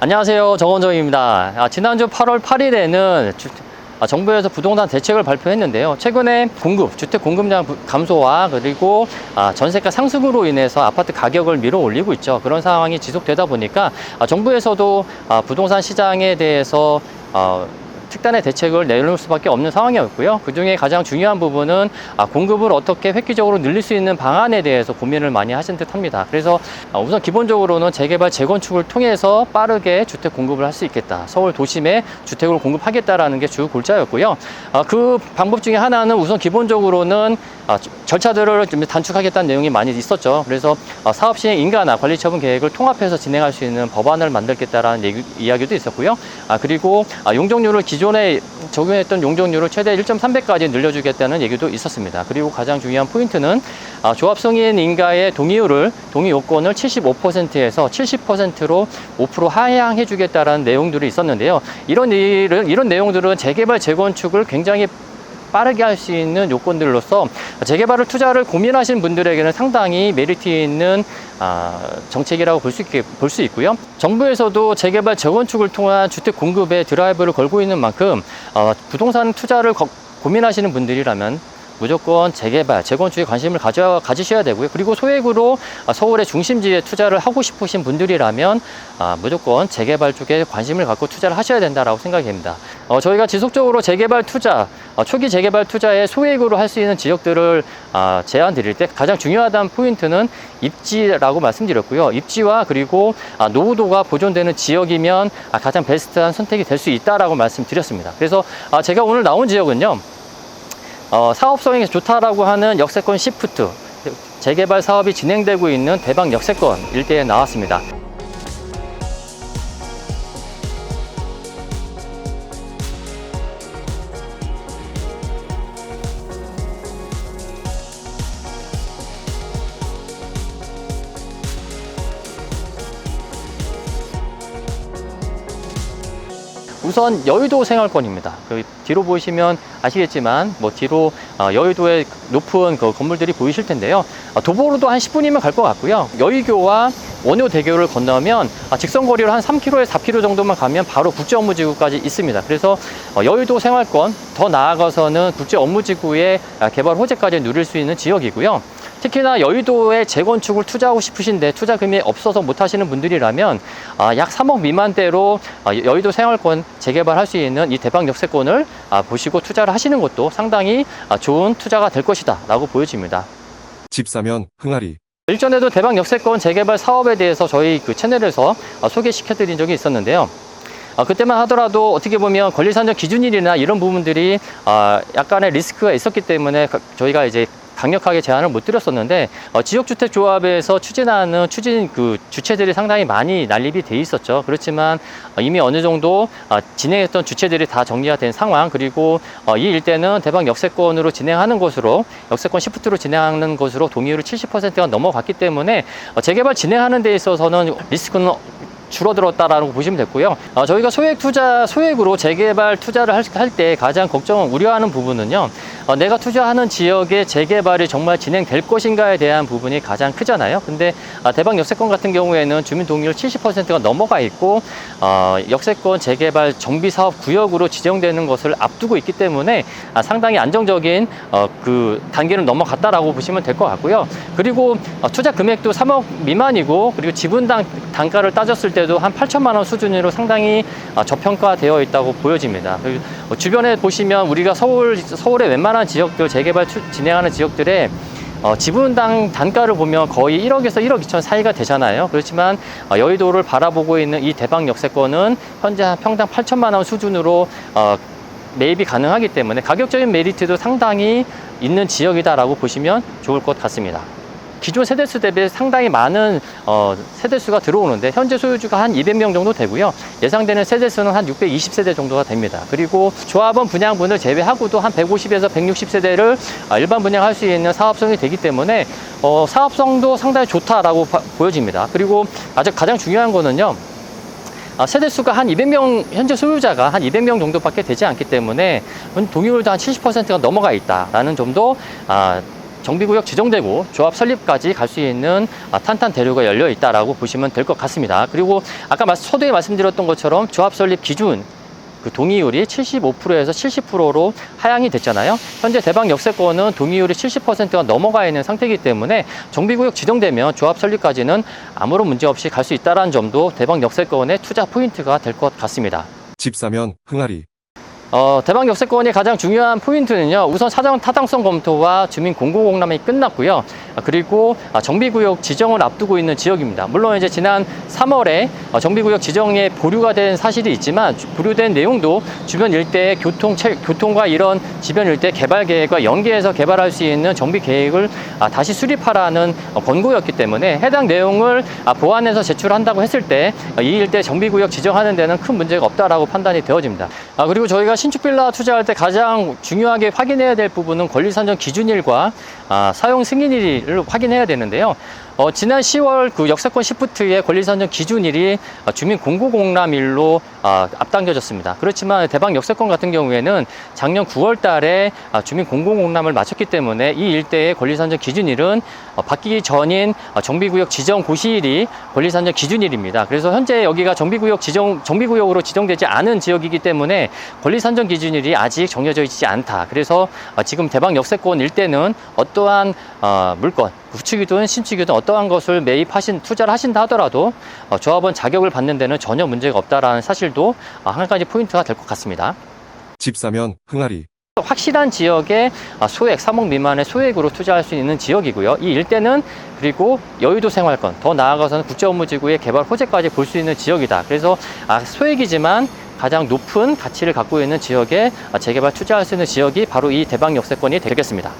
안녕하세요. 정원정입니다. 지난주 8월 8일에는 정부에서 부동산 대책을 발표했는데요. 최근에 주택 공급량 감소와 그리고 전세가 상승으로 인해서 아파트 가격을 밀어 올리고 있죠. 그런 상황이 지속되다 보니까 정부에서도 부동산 시장에 대해서 특단의 대책을 내놓을 수밖에 없는 상황이었고요. 그중에 가장 중요한 부분은 공급을 어떻게 획기적으로 늘릴 수 있는 방안에 대해서 고민을 많이 하신 듯합니다. 그래서 우선 기본적으로는 재개발, 재건축을 통해서 빠르게 주택 공급을 할 수 있겠다. 서울 도심에 주택을 공급하겠다라는 게 주 골자였고요. 그 방법 중에 하나는 우선 기본적으로는 절차들을 좀 단축하겠다는 내용이 많이 있었죠. 그래서 사업 시행 인가나 관리 처분 계획을 통합해서 진행할 수 있는 법안을 만들겠다라는 이야기도 있었고요. 그리고 용적률을 기존에 적용했던 용적률을 최대 1.3배까지 늘려주겠다는 얘기도 있었습니다. 그리고 가장 중요한 포인트는 조합승인 인가의 동의 요건을 75%에서 70%로 5% 하향해 주겠다라는 내용들이 있었는데요. 이런 내용들은 재개발, 재건축을 굉장히 빠르게 할 수 있는 요건들로서 재개발을 투자를 고민하시는 분들에게는 상당히 메리트 있는 정책이라고 볼 수 있고요. 정부에서도 재개발, 재건축을 통한 주택 공급에 드라이브를 걸고 있는 만큼 부동산 투자를 고민하시는 분들이라면 무조건 재개발, 재건축에 관심을 가지셔야 되고요. 그리고 소액으로 서울의 중심지에 투자를 하고 싶으신 분들이라면 무조건 재개발 쪽에 관심을 갖고 투자를 하셔야 된다고 생각이 됩니다. 저희가 지속적으로 재개발 투자, 초기 재개발 투자에 소액으로 할 수 있는 지역들을 제안 드릴 때 가장 중요하다는 포인트는 입지라고 말씀드렸고요. 입지와 그리고 노후도가 보존되는 지역이면 가장 베스트한 선택이 될 수 있다라고 말씀드렸습니다. 그래서 제가 오늘 나온 지역은요. 사업성이 좋다라고 하는 역세권 시프트 재개발 사업이 진행되고 있는 대방 역세권 일대에 나왔습니다. 우선 여의도 생활권입니다. 뒤로 보시면 아시겠지만 뒤로 여의도의 높은 건물들이 보이실 텐데요. 도보로도 한 10분이면 갈 것 같고요. 여의교와 원효대교를 건너면 직선거리로 한 3km에서 4km 정도만 가면 바로 국제업무지구까지 있습니다. 그래서 여의도 생활권, 더 나아가서는 국제업무지구의 개발 호재까지 누릴 수 있는 지역이고요. 특히나 여의도에 재건축을 투자하고 싶으신데 투자 금액이 없어서 못 하시는 분들이라면 약 3억 미만대로 여의도 생활권 재개발할 수 있는 이 대방 역세권을 보시고 투자를 하시는 것도 상당히 좋은 투자가 될 것이다 라고 보여집니다. 집 사면 흥아리. 일전에도 대방 역세권 재개발 사업에 대해서 저희 채널에서 소개시켜 드린 적이 있었는데요. 그때만 하더라도 어떻게 보면 권리산정 기준일이나 이런 부분들이 약간의 리스크가 있었기 때문에 저희가 이제 강력하게 제안을 못 드렸었는데 지역주택조합에서 추진하는 주체들이 상당히 많이 난립이 돼 있었죠. 그렇지만 이미 어느 정도 진행했던 주체들이 다 정리가 된 상황, 그리고 이 일대는 대방 역세권으로 진행하는 것으로, 역세권 시프트로 진행하는 것으로 동의율이 70%가 넘어갔기 때문에 재개발 진행하는 데 있어서는 리스크는 줄어들었다라고 보시면 됐고요. 저희가 소액으로 재개발 투자를 할 때 가장 우려하는 부분은요. 내가 투자하는 지역의 재개발이 정말 진행될 것인가에 대한 부분이 가장 크잖아요. 근데 대방 역세권 같은 경우에는 주민 동의율 70%가 넘어가 있고 역세권 재개발 정비사업 구역으로 지정되는 것을 앞두고 있기 때문에 상당히 안정적인 그 단계를 넘어갔다라고 보시면 될 것 같고요. 그리고 투자 금액도 3억 미만이고, 그리고 지분당 단가를 따졌을 때도 한 8천만 원 수준으로 상당히 저평가되어 있다고 보여집니다. 주변에 보시면 우리가 서울의 웬만한 지역들, 재개발 진행하는 지역들의 지분당 단가를 보면 거의 1억에서 1억 2천 사이가 되잖아요. 그렇지만 여의도를 바라보고 있는 이 대방 역세권은 현재 한 평당 8천만 원 수준으로 매입이 가능하기 때문에 가격적인 메리트도 상당히 있는 지역이다라고 보시면 좋을 것 같습니다. 기존 세대수 대비 상당히 많은 세대수가 들어오는데 현재 소유주가 한 200명 정도 되고요. 예상되는 세대수는 한 620세대 정도가 됩니다. 그리고 조합원 분양분을 제외하고도 한 150에서 160세대를 일반 분양할 수 있는 사업성이 되기 때문에 사업성도 상당히 좋다라고 보여집니다. 그리고 가장 중요한 거는요. 세대수가 한 200명, 현재 소유자가 한 200명 정도밖에 되지 않기 때문에 동의율도 한 70%가 넘어가 있다라는 점도 정비구역 지정되고 조합 설립까지 갈 수 있는 탄탄 대로가 열려 있다라고 보시면 될 것 같습니다. 그리고 아까 서두에 말씀드렸던 것처럼 조합 설립 기준 그 동의율이 75%에서 70%로 하향이 됐잖아요. 현재 대방 역세권은 동의율이 70%가 넘어가 있는 상태이기 때문에 정비구역 지정되면 조합 설립까지는 아무런 문제 없이 갈 수 있다는 점도 대방 역세권의 투자 포인트가 될 것 같습니다. 집 사면 흥하리. 대방 역세권의 가장 중요한 포인트는요, 우선 사전 타당성 검토와 주민 공고 공람이 끝났고요. 그리고 정비구역 지정을 앞두고 있는 지역입니다. 물론 이제 지난 3월에 정비구역 지정에 보류가 된 사실이 있지만 보류된 내용도 주변 일대의 교통과 이런 주변 일대 개발 계획과 연계해서 개발할 수 있는 정비 계획을 다시 수립하라는 권고였기 때문에 해당 내용을 보완해서 제출한다고 했을 때 이 일대 정비구역 지정하는 데는 큰 문제가 없다라고 판단이 되어집니다. 그리고 저희가 신축 빌라 투자할 때 가장 중요하게 확인해야 될 부분은 권리 선정 기준일과 사용 승인일을 확인해야 되는데요. 지난 10월 그 역세권 시프트의 권리 선정 기준일이 주민 공고 공람일로 앞당겨졌습니다. 그렇지만 대방 역세권 같은 경우에는 작년 9월 달에 주민 공고 공람을 마쳤기 때문에 이 일대의 권리 선정 기준일은 바뀌기 전인 정비구역 지정 고시일이 권리 선정 기준일입니다. 그래서 현재 여기가 정비구역으로 지정되지 않은 지역이기 때문에 권리 선정 기준일이 아직 정해져 있지 않다. 그래서 지금 대방 역세권 일대는 어떠한 물건, 구축이든 신축이든 어떠한 것을 투자를 하신다 하더라도 조합원 자격을 받는 데는 전혀 문제가 없다라는 사실도 한 가지 포인트가 될 것 같습니다. 집 사면 흥하리. 확실한 지역의 소액, 3억 미만의 소액으로 투자할 수 있는 지역이고요. 이 일대는 그리고 여의도 생활권, 더 나아가서는 국제업무지구의 개발 호재까지 볼 수 있는 지역이다. 그래서 소액이지만 가장 높은 가치를 갖고 있는 지역에 재개발 투자할 수 있는 지역이 바로 이 대방 역세권이 되겠습니다.